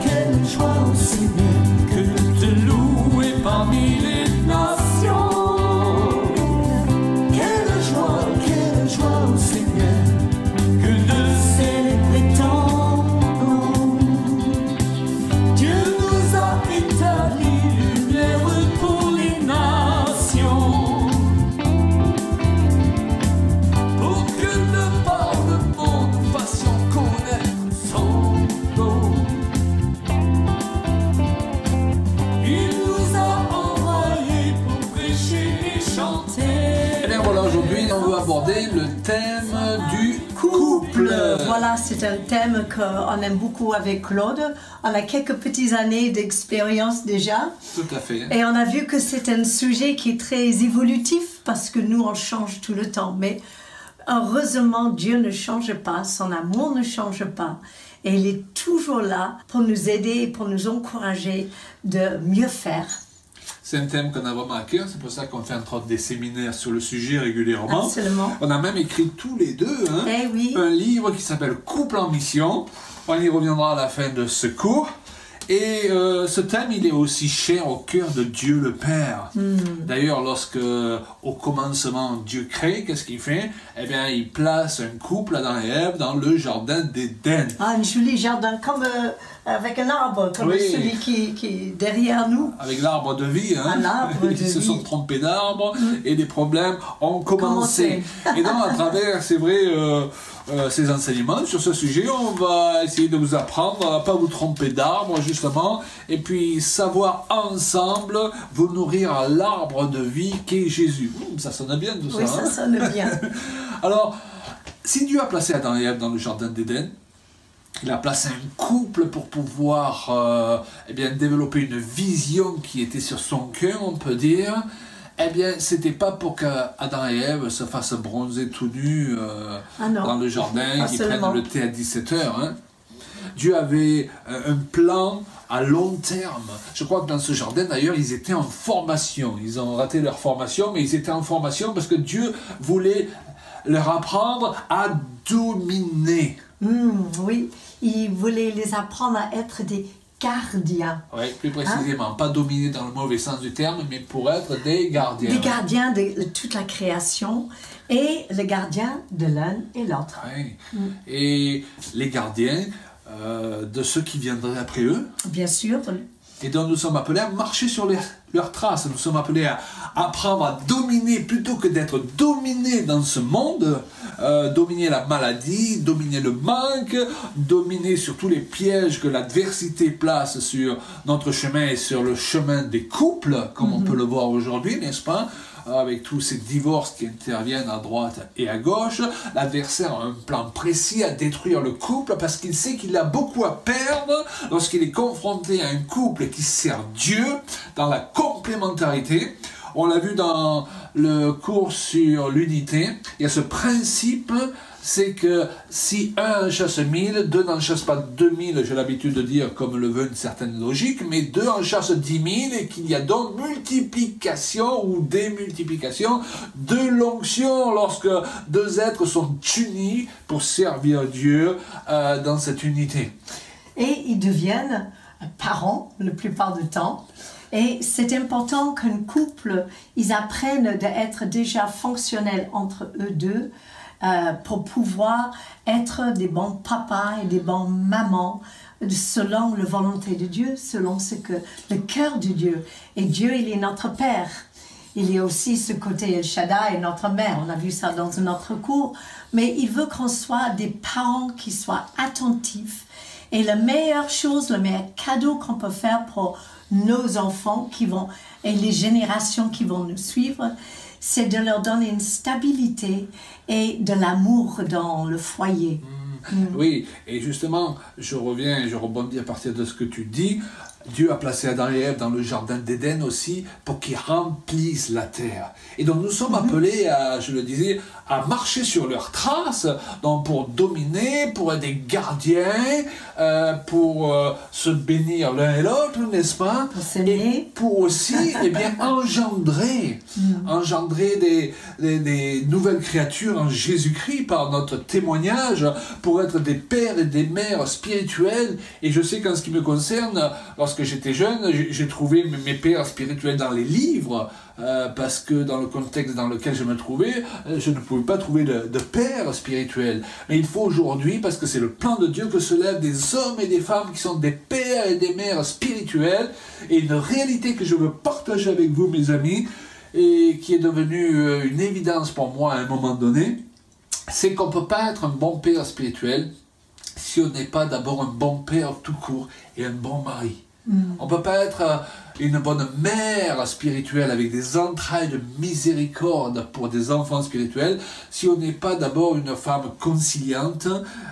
quelle joie, ô Seigneur, que de te louer parmi les nations. Quelle joie, ô Seigneur, que de célébrer ton nom. Dieu nous a établi lumière pour les nations, pour que de par le monde nous fassions connaître son nom. Il nous a envoyés pour prêcher et chanter. Et bien voilà, aujourd'hui on va aborder le thème du couple. Voilà, c'est un thème qu'on aime beaucoup avec Claude. On a quelques petites années d'expérience déjà. Tout à fait. Et on a vu que c'est un sujet qui est très évolutif parce que nous, on change tout le temps. Mais heureusement, Dieu ne change pas, son amour ne change pas. Et il est toujours là pour nous aider et pour nous encourager de mieux faire. C'est un thème qu'on a vraiment à cœur, c'est pour ça qu'on fait entre autres des séminaires sur le sujet régulièrement. Absolument. On a même écrit tous les deux Eh oui. un livre qui s'appelle Couple en mission. On y reviendra à la fin de ce cours. Et ce thème, il est aussi cher au cœur de Dieu le Père. D'ailleurs, lorsque au commencement Dieu crée, qu'est-ce qu'il fait? Eh bien, il place un couple, Adam et Ève, dans le jardin d'Éden. Ah, un joli jardin, comme avec un arbre, comme Oui. celui qui est derrière nous. Avec l'arbre de vie, hein. Un arbre de Ils se vie. sont trompés d'arbre et les problèmes ont commencé. Et donc, à travers, c'est vrai, ces enseignements sur ce sujet, on va essayer de vous apprendre à ne pas vous tromper d'arbre, justement, et puis savoir ensemble vous nourrir à l'arbre de vie qu'est Jésus. Ça sonne bien tout Oui, ça. ça sonne bien. Alors, si Dieu a placé Adam et Ève dans le jardin d'Éden, il a placé un couple pour pouvoir eh bien, développer une vision qui était sur son cœur, on peut dire. Eh bien, c'était pas pour qu'Adam et Ève se fassent bronzer tout nus dans le jardin, qu'ils prennent le thé à 17h. Hein. Dieu avait un plan à long terme. Je crois que dans ce jardin, d'ailleurs, ils étaient en formation. Ils ont raté leur formation, mais ils étaient en formation parce que Dieu voulait leur apprendre à dominer. Oui, il voulait les apprendre à être des gardiens. Oui, plus précisément, pas dominer dans le mauvais sens du terme, mais pour être des gardiens. Des gardiens de toute la création et le gardien de l'un et l'autre. Oui. Et les gardiens de ceux qui viendraient après eux. Bien sûr. Et donc nous sommes appelés à marcher sur leurs traces. Nous sommes appelés à apprendre à dominer plutôt que d'être dominés dans ce monde. Dominer la maladie, dominer le manque, dominer sur tous les pièges que l'adversité place sur notre chemin et sur le chemin des couples, comme on peut le voir aujourd'hui, n'est-ce pas? Avec tous ces divorces qui interviennent à droite et à gauche, l'adversaire a un plan précis à détruire le couple parce qu'il sait qu'il a beaucoup à perdre lorsqu'il est confronté à un couple qui sert Dieu dans la complémentarité. On l'a vu dans le cours sur l'unité, il y a ce principe, c'est que si un en chasse 1000, deux n'en chassent pas 2000, j'ai l'habitude de dire comme le veut une certaine logique, mais deux en chassent 10 000 et qu'il y a donc multiplication ou démultiplication de l'onction lorsque deux êtres sont unis pour servir Dieu dans cette unité. Et ils deviennent parents la plupart du temps. Et c'est important qu'un couple, ils apprennent d'être déjà fonctionnels entre eux deux pour pouvoir être des bons papas et des bons mamans selon la volonté de Dieu, selon ce que le cœur de Dieu. Et Dieu, il est notre Père. Il y a aussi ce côté El Shaddai, notre mère. On a vu ça dans un autre cours. Mais il veut qu'on soit des parents qui soient attentifs. Et la meilleure chose, le meilleur cadeau qu'on peut faire pour nos enfants qui vont, et les générations qui vont nous suivre, c'est de leur donner une stabilité et de l'amour dans le foyer. Oui, et justement, je rebondis à partir de ce que tu dis. Dieu a placé Adam et Ève dans le jardin d'Éden aussi pour qu'ils remplissent la terre. Et donc nous sommes appelés, à, je le disais, à marcher sur leurs traces, donc pour dominer, pour être des gardiens, pour se bénir l'un et l'autre, n'est-ce pas? Pour s'aimer. Et pour aussi eh bien, engendrer des nouvelles créatures en Jésus-Christ par notre témoignage, pour être des pères et des mères spirituels. Et je sais qu'en ce qui me concerne, lorsque j'étais jeune, j'ai trouvé mes pères spirituels dans les livres, parce que dans le contexte dans lequel je me trouvais, je ne pouvais pas trouver de père spirituel. Mais il faut aujourd'hui, parce que c'est le plan de Dieu, que se lèvent des hommes et des femmes qui sont des pères et des mères spirituels. Et une réalité que je veux partager avec vous, mes amis, et qui est devenue une évidence pour moi à un moment donné, c'est qu'on ne peut pas être un bon père spirituel si on n'est pas d'abord un bon père tout court et un bon mari. On ne peut pas être une bonne mère spirituelle avec des entrailles de miséricorde pour des enfants spirituels si on n'est pas d'abord une femme conciliante,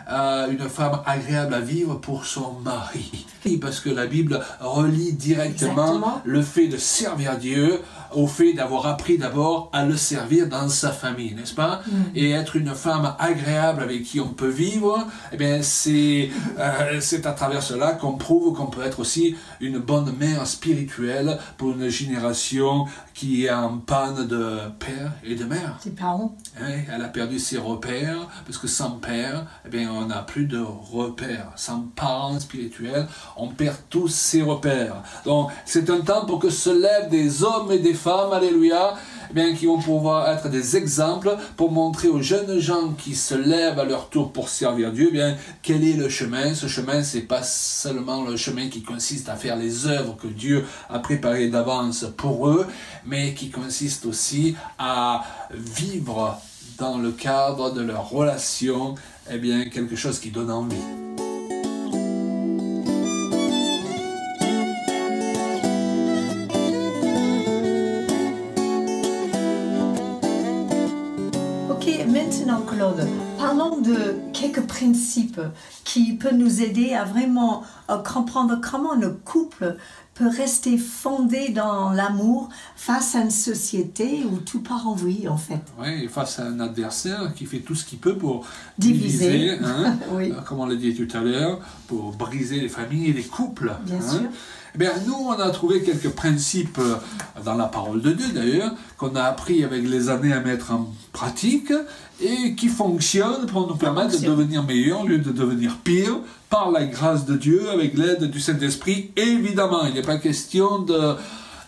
une femme agréable à vivre pour son mari. Parce que la Bible relie directement le fait de servir Dieu au fait d'avoir appris d'abord à le servir dans sa famille, n'est-ce pas? Et être une femme agréable avec qui on peut vivre, eh bien c'est à travers cela qu'on prouve qu'on peut être aussi une bonne mère spirituelle pour une génération qui est en panne de père et de mère. Ses parents. Elle a perdu ses repères, parce que sans père, eh bien, on n'a plus de repères. Sans parents spirituels, on perd tous ses repères. Donc, c'est un temps pour que se lèvent des hommes et des femmes, alléluia, eh bien, qui vont pouvoir être des exemples pour montrer aux jeunes gens qui se lèvent à leur tour pour servir Dieu, eh bien, quel est le chemin. Ce chemin, c'est pas seulement le chemin qui consiste à faire les œuvres que Dieu a préparées d'avance pour eux, mais qui consiste aussi à vivre dans le cadre de leur relation, eh bien, quelque chose qui donne envie. Maintenant, Claude, parlons de quelques principes qui peuvent nous aider à vraiment comprendre comment le couple peut rester fondé dans l'amour face à une société où tout part en vrille, en fait. Oui, face à un adversaire qui fait tout ce qu'il peut pour diviser, hein, oui. Comme on l'a dit tout à l'heure, pour briser les familles et les couples. Bien sûr. Eh bien, nous, on a trouvé quelques principes dans la parole de Dieu, d'ailleurs, qu'on a appris avec les années à mettre en pratique et qui fonctionnent pour nous permettre de devenir meilleurs au lieu de devenir pires par la grâce de Dieu, avec l'aide du Saint-Esprit. Évidemment, il n'est pas question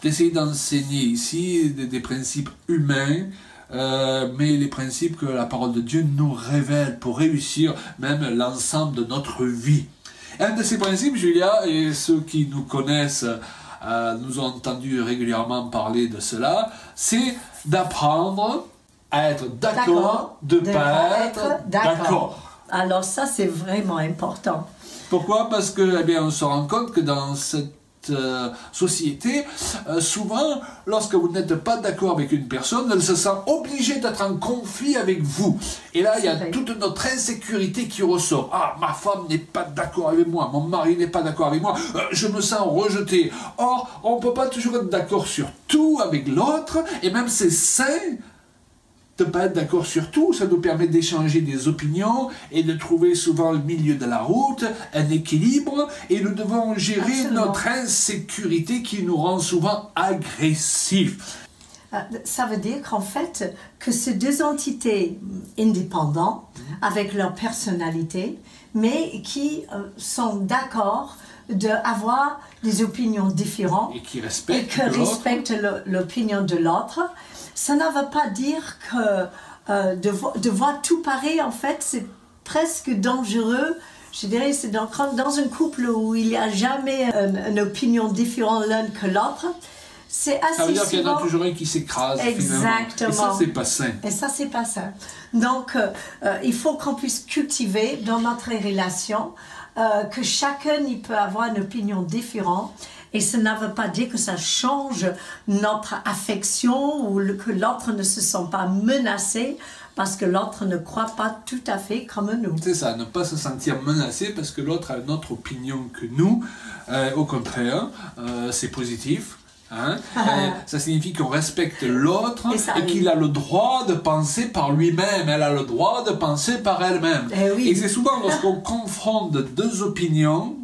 d'essayer d'enseigner ici des principes humains, mais les principes que la parole de Dieu nous révèle pour réussir même l'ensemble de notre vie. Un de ces principes, Julia, et ceux qui nous connaissent nous ont entendu régulièrement parler de cela, c'est d'apprendre à être d'accord, de ne pas être d'accord. Alors ça, c'est vraiment important. Pourquoi? Parce que, eh bien, on se rend compte que dans cette société, souvent, lorsque vous n'êtes pas d'accord avec une personne, elle se sent obligée d'être en conflit avec vous. Et là, il y a toute notre insécurité qui ressort. Ah, ma femme n'est pas d'accord avec moi, mon mari n'est pas d'accord avec moi, je me sens rejeté. Or, on ne peut pas toujours être d'accord sur tout avec l'autre, et même c'est sain de ne pas être d'accord sur tout. Ça nous permet d'échanger des opinions et de trouver souvent le milieu de la route, un équilibre, et nous devons gérer notre insécurité qui nous rend souvent agressifs. Ça veut dire qu'en fait, que ces deux entités indépendantes, avec leur personnalité, mais qui sont d'accord d'avoir des opinions différentes et qui respectent l'opinion de l'autre. Ça ne veut pas dire que de voir tout pareil, en fait, c'est presque dangereux. Je dirais, c'est dans un couple où il n'y a jamais une opinion différente l'un que l'autre. C'est assez ça veut dire qu'il y en a souvent... toujours un qui s'écrase. Exactement. Et ça, c'est pas sain. Et ça, c'est pas sain. Donc, il faut qu'on puisse cultiver dans notre relation que chacun il peut avoir une opinion différente. Et ça ne veut pas dire que ça change notre affection ou que l'autre ne se sent pas menacé parce que l'autre ne croit pas tout à fait comme nous. C'est ça, ne pas se sentir menacé parce que l'autre a une autre opinion que nous. Au contraire, c'est positif. Hein? Ça signifie qu'on respecte l'autre et qu'il a le droit de penser par lui-même. Elle a le droit de penser par elle-même. Et c'est souvent lorsqu'on confronte deux opinions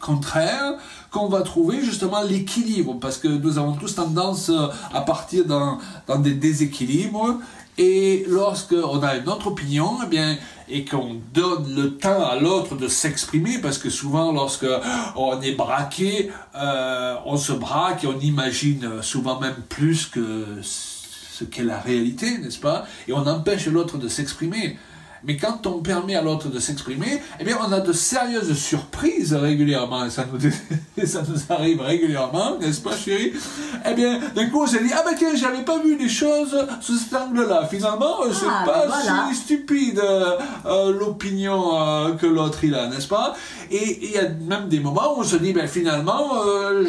contraires qu'on va trouver justement l'équilibre, parce que nous avons tous tendance à partir dans des déséquilibres, et lorsqu'on a une autre opinion, eh bien, et qu'on donne le temps à l'autre de s'exprimer, parce que souvent lorsque on est braqué, on se braque et on imagine souvent même plus que ce qu'est la réalité, n'est-ce pas? Et on empêche l'autre de s'exprimer. Mais quand on permet à l'autre de s'exprimer, eh bien, on a de sérieuses surprises régulièrement. Et ça nous arrive régulièrement, n'est-ce pas, chérie? Eh bien, d'un coup, on s'est dit, ah ben tiens, j'avais pas vu les choses sous cet angle-là. Finalement, c'est pas si stupide l'opinion que l'autre il a, n'est-ce pas? Et il y a même des moments où on se dit, ben finalement,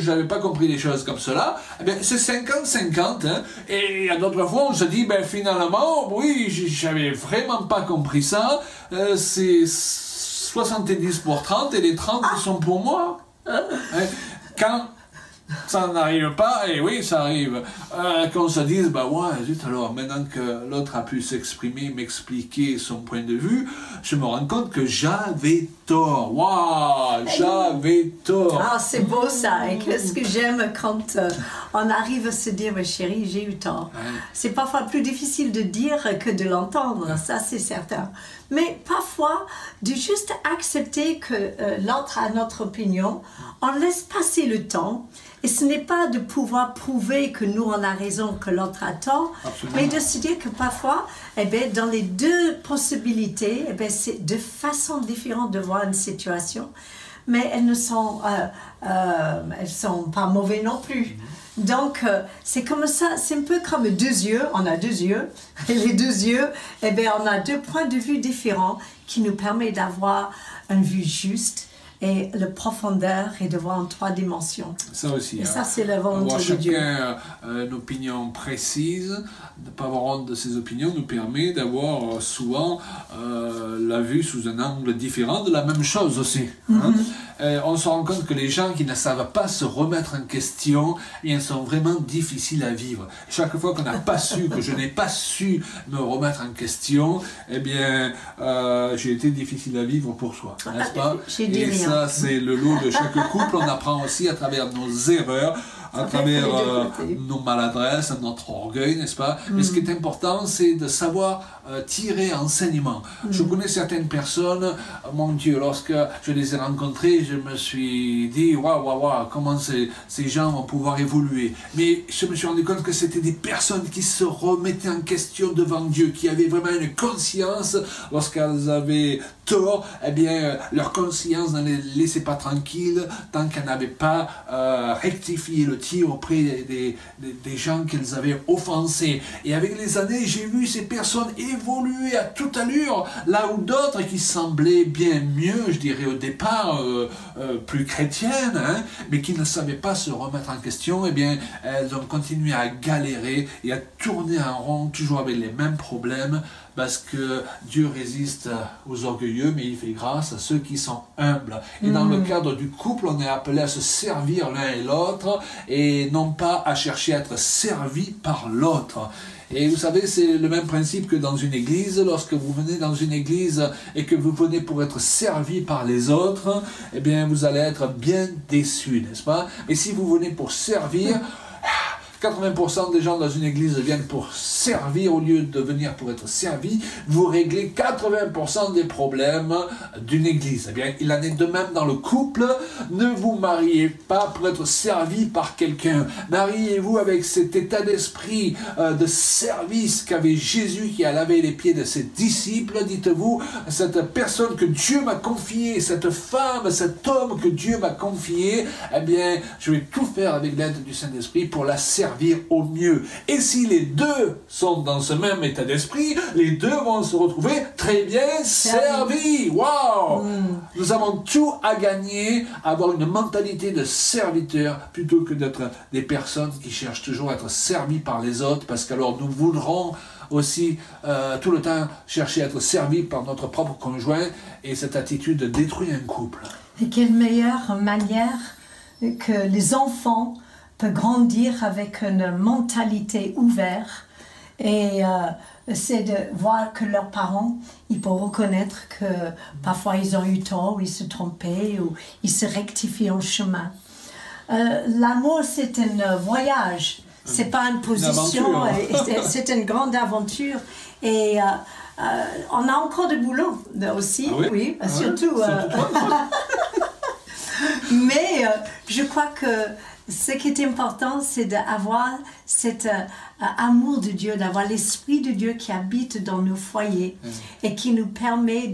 j'avais pas compris les choses comme cela. Eh bien, c'est 50-50. Hein? Et il y a d'autres fois, on se dit, ben finalement, oui, j'avais vraiment pas compris ça, c'est 70 pour 30 et les 30 sont pour moi. Quand ça n'arrive pas, et oui, ça arrive, qu'on se dise, bah ouais, zut, alors maintenant que l'autre a pu s'exprimer, m'expliquer son point de vue, je me rends compte que j'avais tort. Waouh, j'avais tort. Ah, c'est beau ça. Et qu'est-ce que j'aime quand on arrive à se dire, chérie, j'ai eu tort. C'est parfois plus difficile de dire que de l'entendre, ça c'est certain. Mais parfois, de juste accepter que l'autre a notre opinion, on laisse passer le temps. Et ce n'est pas de pouvoir prouver que nous, on a raison, que l'autre a tort, mais de se dire que parfois, eh bien, dans les deux possibilités, eh bien, c'est de façon différente de voir une situation, mais elles ne sont, elles sont pas mauvaises non plus. Donc, c'est comme ça, c'est un peu comme deux yeux, on a deux yeux, et les deux yeux, eh bien, on a deux points de vue différents qui nous permettent d'avoir une vue juste et la profondeur et de voir en 3 dimensions. Ça aussi. Et ça, c'est la volonté de Dieu. Chacun une opinion précise, de ne pas avoir honte de ses opinions nous permet d'avoir souvent la vue sous un angle différent de la même chose aussi. Hein? On se rend compte que les gens qui ne savent pas se remettre en question, ils sont vraiment difficiles à vivre. Chaque fois qu'on n'a pas su, que je n'ai pas su me remettre en question, eh bien, j'ai été difficile à vivre pour soi, n'est-ce pas? Et rien. Ça, c'est le lot de chaque couple. On apprend aussi à travers nos erreurs, à travers nos maladresses, notre orgueil, n'est-ce pas? Mais ce qui est important, c'est de savoir tirer enseignement. Je connais certaines personnes, mon Dieu, lorsque je les ai rencontrées, je me suis dit, waouh, comment ces gens vont pouvoir évoluer. Mais je me suis rendu compte que c'était des personnes qui se remettaient en question devant Dieu, qui avaient vraiment une conscience, lorsqu'elles avaient tort, eh bien, leur conscience ne les laissait pas tranquilles tant qu'elles n'avaient pas rectifié le tir auprès des gens qu'elles avaient offensés. Et avec les années, j'ai vu ces personnes évoluer à toute allure, là où d'autres qui semblaient bien mieux, je dirais au départ, plus chrétiennes, hein, mais qui ne savaient pas se remettre en question, eh bien, elles ont continué à galérer et à tourner en rond, toujours avec les mêmes problèmes, parce que Dieu résiste aux orgueilleux, mais il fait grâce à ceux qui sont humbles. Et dans le cadre du couple, on est appelé à se servir l'un et l'autre, et non pas à chercher à être servi par l'autre. Et vous savez, c'est le même principe que dans une église. Lorsque vous venez dans une église et que vous venez pour être servi par les autres, eh bien, vous allez être bien déçus, n'est-ce pas? Et si vous venez pour servir, 80% des gens dans une église viennent pour servir au lieu de venir pour être servis. Vous réglez 80% des problèmes d'une église. Eh bien, il en est de même dans le couple. Ne vous mariez pas pour être servi par quelqu'un. Mariez-vous avec cet état d'esprit de service qu'avait Jésus qui a lavé les pieds de ses disciples. Dites-vous, cette personne que Dieu m'a confiée, cette femme, cet homme que Dieu m'a confié, eh bien, je vais tout faire avec l'aide du Saint-Esprit pour la servir servir au mieux. Et si les deux sont dans ce même état d'esprit, les deux vont se retrouver très bien servis. Waouh! Nous avons tout à gagner à avoir une mentalité de serviteur plutôt que d'être des personnes qui cherchent toujours à être servies par les autres, parce qu'alors nous voudrons aussi tout le temps chercher à être servis par notre propre conjoint, et cette attitude détruit un couple. Et quelle meilleure manière que les enfants peuvent grandir avec une mentalité ouverte, et c'est de voir que leurs parents, ils peuvent reconnaître que parfois ils ont eu tort, ou ils se trompaient, ou ils se rectifient en chemin. L'amour, c'est un voyage, c'est pas une position, c'est une grande aventure, et on a encore du boulot aussi, oui, surtout. Mais je crois que ce qui est important, c'est d'avoir cet amour de Dieu, d'avoir l'Esprit de Dieu qui habite dans nos foyers et qui nous permet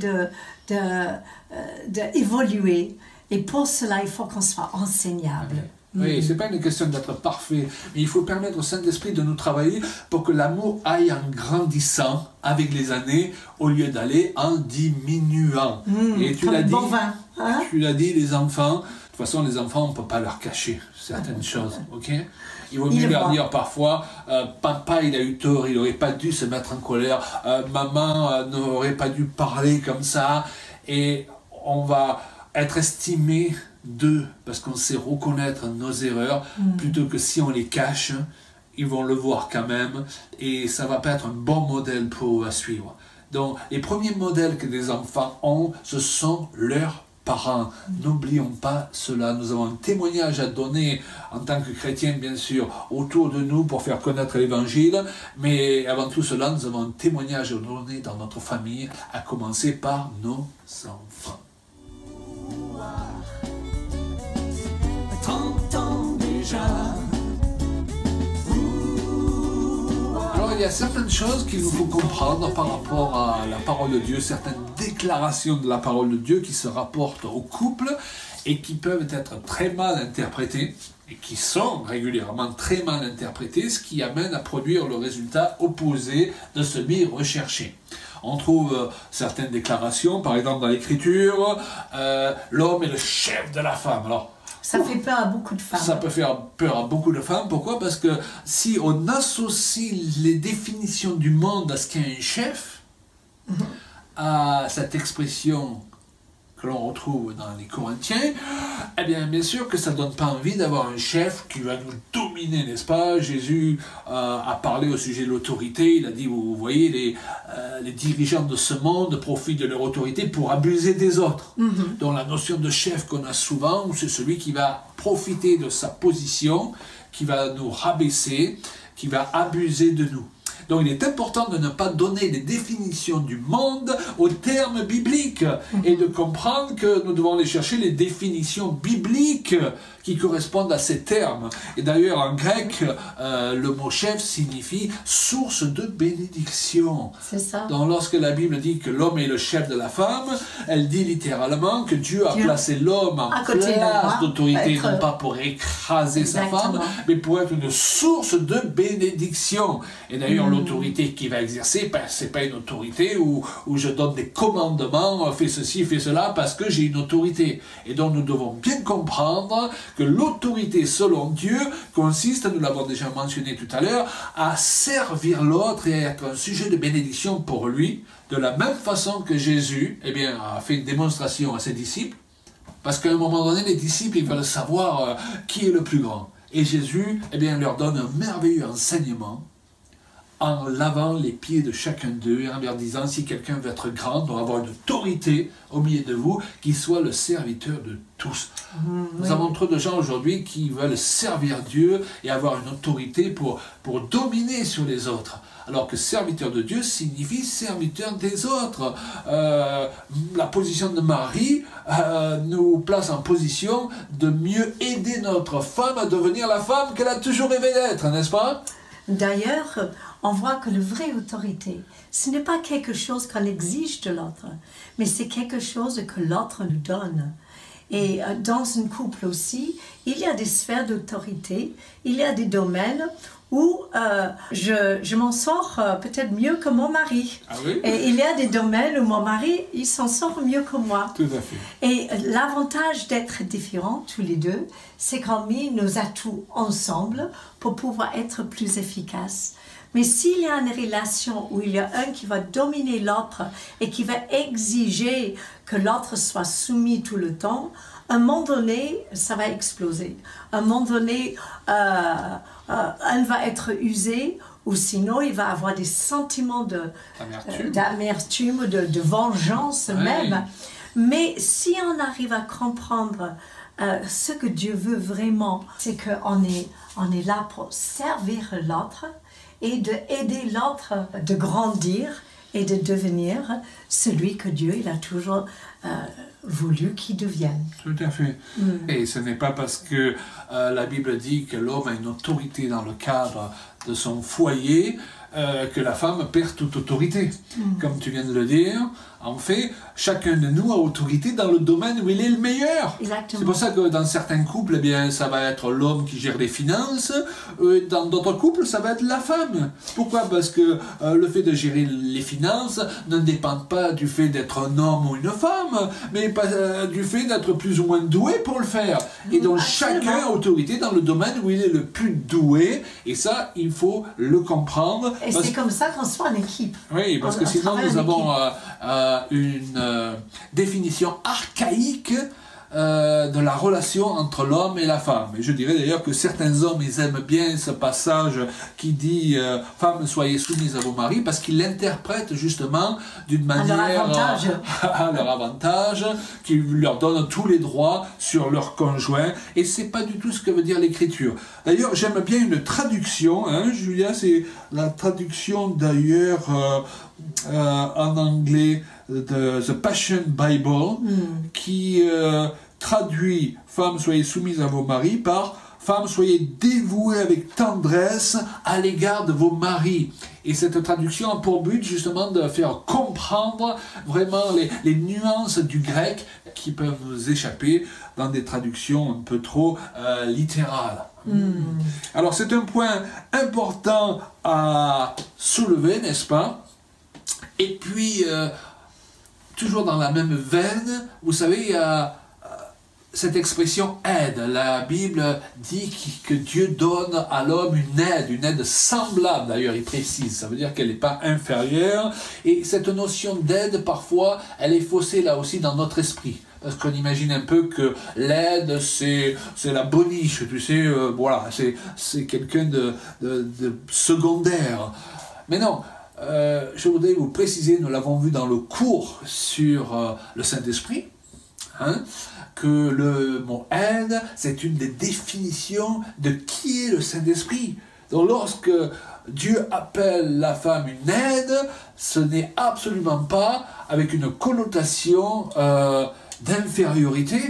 d'évoluer. Et pour cela, il faut qu'on soit enseignable. Oui, ce n'est pas une question d'être parfait, mais il faut permettre au Saint-Esprit de nous travailler pour que l'amour aille en grandissant avec les années au lieu d'aller en diminuant. Et tu l'as dit, bon vin, hein? Tu l'as dit, les enfants, de toute façon les enfants on ne peut pas leur cacher certaines choses, ok? Il vaut mieux leur dire parfois, papa il a eu tort, il n'aurait pas dû se mettre en colère, maman n'aurait pas dû parler comme ça, et on va être estimé d'eux, parce qu'on sait reconnaître nos erreurs, plutôt que si on les cache, ils vont le voir quand même, et ça ne va pas être un bon modèle pour eux à suivre. Donc, les premiers modèles que les enfants ont, ce sont leurs parents. N'oublions pas cela. Nous avons un témoignage à donner en tant que chrétiens, bien sûr, autour de nous pour faire connaître l'Évangile, mais avant tout cela, nous avons un témoignage à donner dans notre famille, à commencer par nos enfants. 30 ans déjà. Alors il y a certaines choses qu'il nous faut comprendre par rapport à la parole de Dieu, certaines déclarations de la parole de Dieu qui se rapportent au couple et qui peuvent être très mal interprétées et qui sont régulièrement très mal interprétées, ce qui amène à produire le résultat opposé de celui recherché. On trouve certaines déclarations, par exemple dans l'Écriture, l'homme est le chef de la femme. Alors, ça fait peur à beaucoup de femmes. Ça peut faire peur à beaucoup de femmes. Pourquoi? Parce que si on associe les définitions du monde à ce qu'est un chef, à cette expression que l'on retrouve dans les Corinthiens, eh bien sûr que ça ne donne pas envie d'avoir un chef qui va nous dominer, n'est-ce pas? Jésus a parlé au sujet de l'autorité, il a dit, vous voyez, les dirigeants de ce monde profitent de leur autorité pour abuser des autres. Donc la notion de chef qu'on a souvent, c'est celui qui va profiter de sa position, qui va nous rabaisser, qui va abuser de nous. Donc il est important de ne pas donner les définitions du monde aux termes bibliques et de comprendre que nous devons aller chercher les définitions bibliques qui correspondent à ces termes. Et d'ailleurs en grec, le mot chef signifie source de bénédiction. C'est ça. Donc lorsque la Bible dit que l'homme est le chef de la femme, elle dit littéralement que Dieu a placé l'homme en place d'autorité, non pas pour écraser sa femme, mais pour être une source de bénédiction. Et d'ailleurs l'autorité qu'il va exercer, ben, ce n'est pas une autorité où je donne des commandements, fais ceci, fais cela, parce que j'ai une autorité. Et donc nous devons bien comprendre que l'autorité selon Dieu consiste, nous l'avons déjà mentionné tout à l'heure, à servir l'autre et à être un sujet de bénédiction pour lui, de la même façon que Jésus a fait une démonstration à ses disciples, parce qu'à un moment donné, les disciples ils veulent savoir qui est le plus grand. Et Jésus leur donne un merveilleux enseignement en lavant les pieds de chacun d'eux et en leur disant, si quelqu'un veut être grand, doit avoir une autorité au milieu de vous, qui soit le serviteur de tous. Nous avons trop de gens aujourd'hui qui veulent servir Dieu et avoir une autorité pour dominer sur les autres. Alors que serviteur de Dieu signifie serviteur des autres. La position de Marie nous place en position de mieux aider notre femme à devenir la femme qu'elle a toujours rêvé d'être, n'est-ce pas? D'ailleurs, on voit que la vraie autorité, ce n'est pas quelque chose qu'on exige de l'autre, mais c'est quelque chose que l'autre nous donne. Et dans un couple aussi, il y a des sphères d'autorité, il y a des domaines où je m'en sors peut-être mieux que mon mari. Ah oui? Et il y a des domaines où mon mari, il s'en sort mieux que moi. Tout à fait. Et l'avantage d'être différents tous les deux, c'est qu'on met nos atouts ensemble pour pouvoir être plus efficaces. Mais s'il y a une relation où il y a un qui va dominer l'autre et qui va exiger que l'autre soit soumis tout le temps, à un moment donné, ça va exploser. À un moment donné, un va être usé ou sinon il va avoir des sentiments d'amertume, de vengeance même. Mais si on arrive à comprendre ce que Dieu veut vraiment, c'est qu'on est là pour servir l'autre et d'aider l'autre de grandir et de devenir celui que Dieu il a toujours voulu qu'il devienne. Tout à fait. Et ce n'est pas parce que la Bible dit que l'homme a une autorité dans le cadre de son foyer que la femme perd toute autorité. Comme tu viens de le dire, en fait, chacun de nous a autorité dans le domaine où il est le meilleur. Exactement. C'est pour ça que dans certains couples, eh bien, ça va être l'homme qui gère les finances. Dans d'autres couples, ça va être la femme. Pourquoi? Parce que le fait de gérer les finances ne dépend pas du fait d'être un homme ou une femme, mais du fait d'être plus ou moins doué pour le faire. Et donc chacun a autorité dans le domaine où il est le plus doué. Et ça, il faut le comprendre. Et c'est comme ça qu'on soit en équipe. Oui, parce que sinon nous avons une définition archaïque de la relation entre l'homme et la femme. Et je dirais d'ailleurs que certains hommes, ils aiment bien ce passage qui dit « Femmes, soyez soumises à vos maris » parce qu'ils l'interprètent justement d'une manière à leur avantage, qui leur donne tous les droits sur leur conjoint. Et c'est pas du tout ce que veut dire l'Écriture. D'ailleurs, j'aime bien une traduction, hein, Julia, c'est la traduction d'ailleurs en anglais de The Passion Bible, qui traduit « Femmes, soyez soumises à vos maris » par « Femmes, soyez dévouées avec tendresse à l'égard de vos maris ». Et cette traduction a pour but justement de faire comprendre vraiment les nuances du grec qui peuvent nous échapper dans des traductions un peu trop littérales. Alors c'est un point important à soulever, n'est-ce pas? Et puis, toujours dans la même veine, vous savez, il y a cette expression aide. La Bible dit que Dieu donne à l'homme une aide semblable, d'ailleurs il précise, ça veut dire qu'elle n'est pas inférieure, et cette notion d'aide parfois elle est faussée là aussi dans notre esprit, parce qu'on imagine un peu que l'aide c'est la boniche, tu sais, voilà, c'est quelqu'un de secondaire, mais non. Je voudrais vous préciser, nous l'avons vu dans le cours sur le Saint-Esprit, hein, que le mot aide, c'est une des définitions de qui est le Saint-Esprit. Donc lorsque Dieu appelle la femme une aide, ce n'est absolument pas avec une connotation d'infériorité,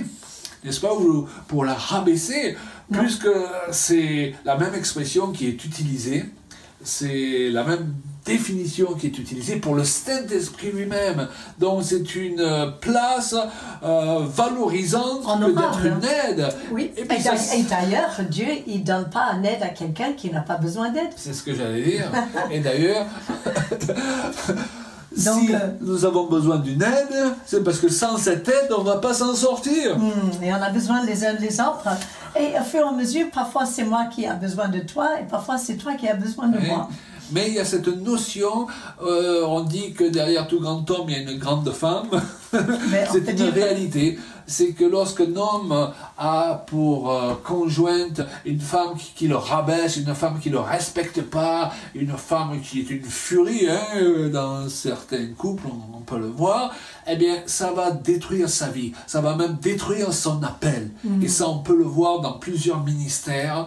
n'est-ce pas, ou pour la rabaisser, puisque c'est la même expression qui est utilisée, c'est la même définition qui est utilisée pour le Saint-Esprit lui-même. Donc c'est une place valorisante que d'être une aide. Oui. Et d'ailleurs, Dieu, il ne donne pas une aide à quelqu'un qui n'a pas besoin d'aide. C'est ce que j'allais dire. Et d'ailleurs, si nous avons besoin d'une aide, c'est parce que sans cette aide, on ne va pas s'en sortir. Et on a besoin les uns des autres. Et au fur et à mesure, parfois c'est moi qui ai besoin de toi, et parfois c'est toi qui as besoin de moi. Mais il y a cette notion, on dit que derrière tout grand homme, il y a une grande femme. C'est une réalité. C'est que lorsqu'un homme a pour conjointe une femme qui le rabaisse, une femme qui ne le respecte pas, une femme qui est une furie, hein, dans certains couples, on peut le voir, eh bien, ça va détruire sa vie. Ça va même détruire son appel. Et ça, on peut le voir dans plusieurs ministères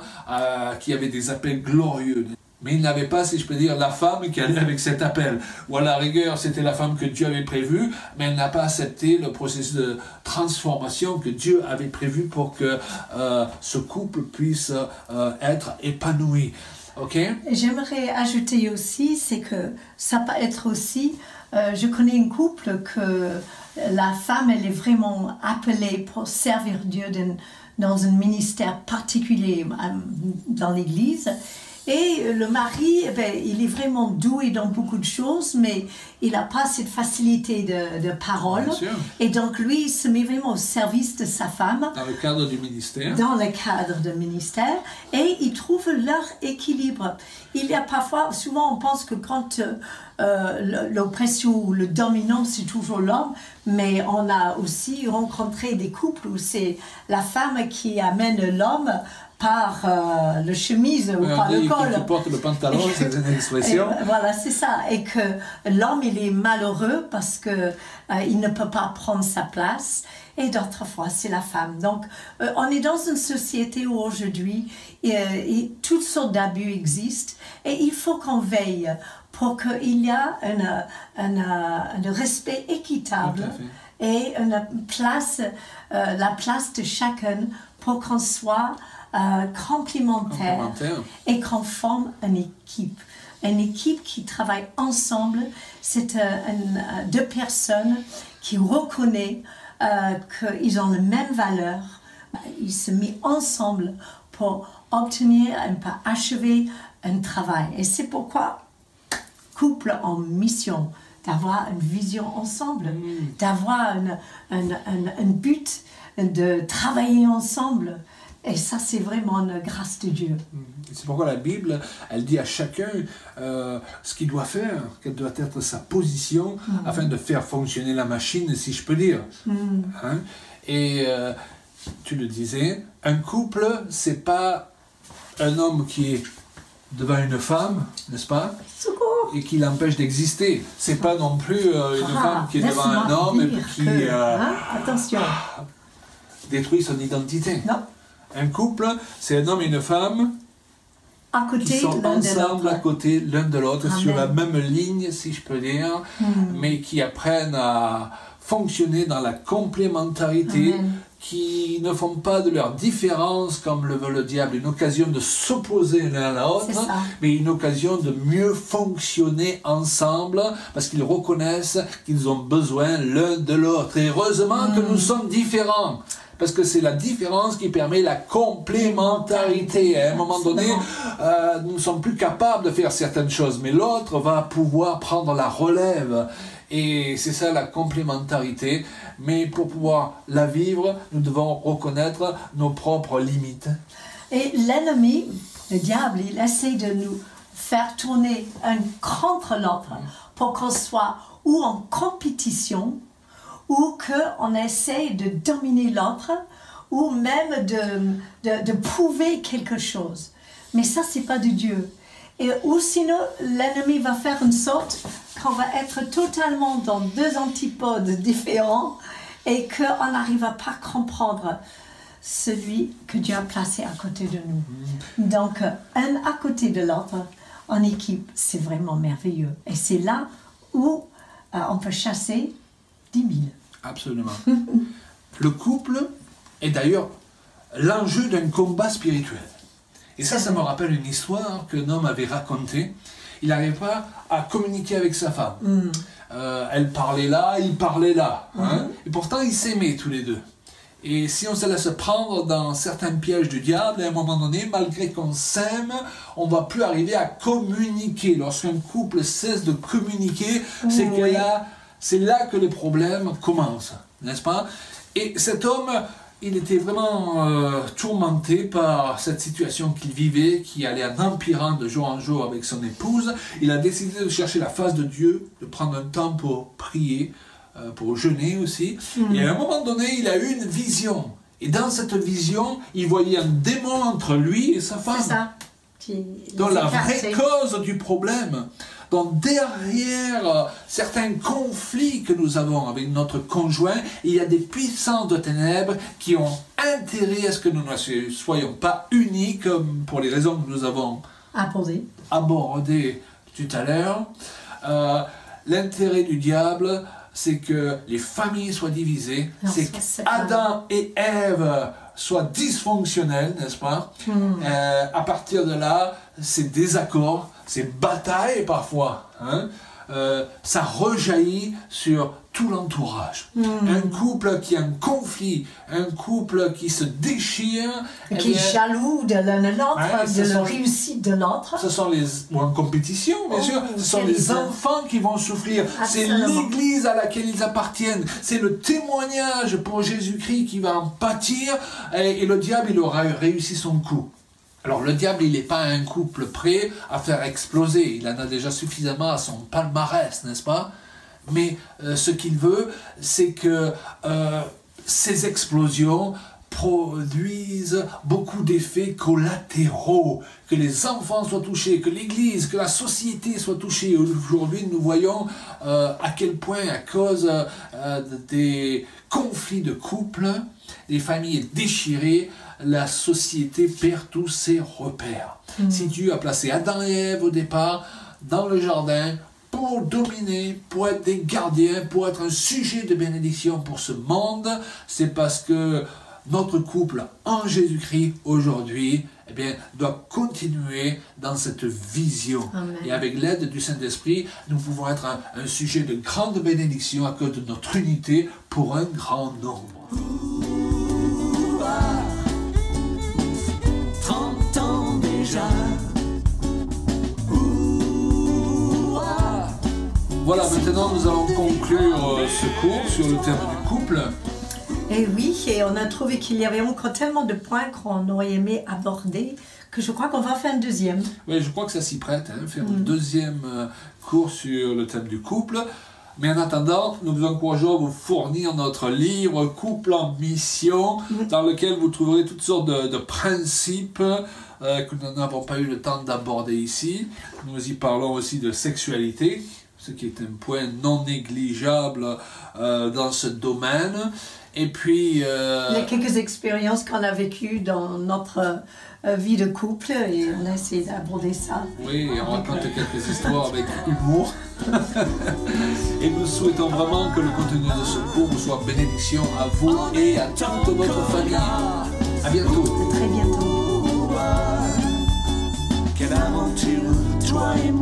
qui avaient des appels glorieux. Mais il n'avait pas, si je peux dire, la femme qui allait avec cet appel. Ou à la rigueur, c'était la femme que Dieu avait prévue, mais elle n'a pas accepté le processus de transformation que Dieu avait prévu pour que ce couple puisse être épanoui. Ok? J'aimerais ajouter aussi, c'est que ça peut être aussi, je connais un couple que la femme, elle est vraiment appelée pour servir Dieu dans un ministère particulier dans l'Église. Et le mari, eh ben, il est vraiment doué dans beaucoup de choses, mais il n'a pas cette facilité de parole. Bien sûr. Et donc lui, il se met vraiment au service de sa femme. Dans le cadre du ministère. Dans le cadre de ministère, et ils trouvent leur équilibre. Il y a parfois, souvent on pense que quand l'oppression ou le dominant, c'est toujours l'homme, mais on a aussi rencontré des couples où c'est la femme qui amène l'homme par le chemise ou par le col. Qui porte le pantalon, c'est une expression. Voilà, c'est ça. Et que l'homme, il est malheureux parce que il ne peut pas prendre sa place. Et d'autres fois, c'est la femme. Donc, on est dans une société où aujourd'hui, toutes sortes d'abus existent. Et il faut qu'on veille pour qu'il y ait un respect équitable et la place de chacun pour qu'on soit complémentaire et qu'on forme une équipe. Une équipe qui travaille ensemble, c'est deux personnes qui reconnaissent qu'ils ont les mêmes valeurs. Ils se mettent ensemble pour obtenir et pour achever un travail. Et c'est pourquoi couple en mission, d'avoir une vision ensemble, d'avoir un but, de travailler ensemble. Et ça, c'est vraiment une grâce de Dieu. C'est pourquoi la Bible, elle dit à chacun ce qu'il doit faire, quelle doit être sa position, afin de faire fonctionner la machine, si je peux dire. Hein? Et tu le disais, un couple, c'est pas un homme qui est devant une femme, n'est-ce pas? Et qui l'empêche d'exister. C'est pas non plus une femme qui est devant un homme et qui attention. Détruit son identité. Non. Un couple, c'est un homme et une femme à côté qui sont ensemble à côté l'un de l'autre, sur la même ligne, si je peux dire, mais qui apprennent à fonctionner dans la complémentarité, qui ne font pas de leur différence, comme le veut le diable, une occasion de s'opposer l'un à l'autre, mais une occasion de mieux fonctionner ensemble, parce qu'ils reconnaissent qu'ils ont besoin l'un de l'autre. Et heureusement que nous sommes différents. Parce que c'est la différence qui permet la complémentarité. À un moment donné, nous ne sommes plus capables de faire certaines choses, mais l'autre va pouvoir prendre la relève. Et c'est ça la complémentarité. Mais pour pouvoir la vivre, nous devons reconnaître nos propres limites. Et l'ennemi, le diable, il essaie de nous faire tourner un contre l'autre pour qu'on soit ou en compétition, ou qu'on essaie de dominer l'autre, ou même de prouver quelque chose. Mais ça, c'est pas de Dieu. Et ou sinon, l'ennemi va faire une sorte qu'on va être totalement dans deux antipodes différents et qu'on n'arrive pas à comprendre celui que Dieu a placé à côté de nous. Donc, un à côté de l'autre, en équipe, c'est vraiment merveilleux. Et c'est là où on peut chasser 10 000. Absolument. Le couple est d'ailleurs l'enjeu d'un combat spirituel. Et ça me rappelle une histoire qu'un homme avait racontée. Il n'arrivait pas à communiquer avec sa femme. Elle parlait là, il parlait là. Hein? Et pourtant, ils s'aimaient tous les deux. Et si on se laisse prendre dans certains pièges du diable, à un moment donné, malgré qu'on s'aime, on ne va plus arriver à communiquer. Lorsqu'un couple cesse de communiquer, c'est là que les problèmes commencent, n'est-ce pas? Et cet homme, il était vraiment tourmenté par cette situation qu'il vivait, qui allait en empirant de jour en jour avec son épouse. Il a décidé de chercher la face de Dieu, de prendre un temps pour prier, pour jeûner aussi. Et à un moment donné, il a eu une vision. Et dans cette vision, il voyait un démon entre lui et sa femme. C'est ça. Dans la vraie cause du problème. Donc derrière certains conflits que nous avons avec notre conjoint, il y a des puissances de ténèbres qui ont intérêt à ce que nous ne soyons pas unis, comme pour les raisons que nous avons abordées tout à l'heure. L'intérêt du diable, c'est que les familles soient divisées, Non, c'est ça, c'est qu'Adam et Ève soient dysfonctionnels, n'est-ce pas? À partir de là, ces désaccords, ces batailles parfois, hein, ça rejaillit sur tout l'entourage. Un couple qui a un conflit, un couple qui se déchire, eh qui bien, est jaloux de l'un de l'autre, Ouais, de la réussite de l'autre. ce sont les, ou en compétition, bien sûr, ce sont quelle les idée. enfants qui vont souffrir. C'est Absolument. l'Église à laquelle ils appartiennent. C'est le témoignage pour Jésus-Christ qui va en pâtir. Et le diable, il aura réussi son coup. Alors le diable, il n'est pas un couple prêt à faire exploser. Il en a déjà suffisamment à son palmarès, n'est-ce pas? Mais ce qu'il veut, c'est que ces explosions produisent beaucoup d'effets collatéraux, que les enfants soient touchés, que l'Église, que la société soit touchée. Aujourd'hui, nous voyons à quel point, à cause des conflits de couple, les familles déchirées, la société perd tous ses repères. Si Dieu a placé Adam et Ève au départ dans le jardin pour dominer, pour être des gardiens, pour être un sujet de bénédiction pour ce monde, c'est parce que notre couple en Jésus-Christ aujourd'hui, eh bien, doit continuer dans cette vision. Amen. Et avec l'aide du Saint-Esprit, nous pouvons être un sujet de grande bénédiction à cause de notre unité pour un grand nombre. 30 ans déjà. Voilà, maintenant nous allons conclure ce cours sur le thème du couple. Et oui, et on a trouvé qu'il y avait encore tellement de points qu'on aurait aimé aborder que je crois qu'on va faire un deuxième. Oui, je crois que ça s'y prête, hein, faire un deuxième cours sur le thème du couple. Mais en attendant, nous vous encourageons à vous fournir notre livre « Couple en mission » dans lequel vous trouverez toutes sortes de principes que nous n'avons pas eu le temps d'aborder ici. Nous y parlons aussi de sexualité, ce qui est un point non négligeable dans ce domaine. Et puis... Il y a quelques expériences qu'on a vécues dans notre vie de couple et on a essayé d'aborder ça. Oui, et on raconte quelques histoires avec humour. Et nous souhaitons vraiment que le contenu de ce cours vous soit bénédiction à vous et à toute votre famille. À bientôt. À très bientôt. Quelle aventure, toi et moi.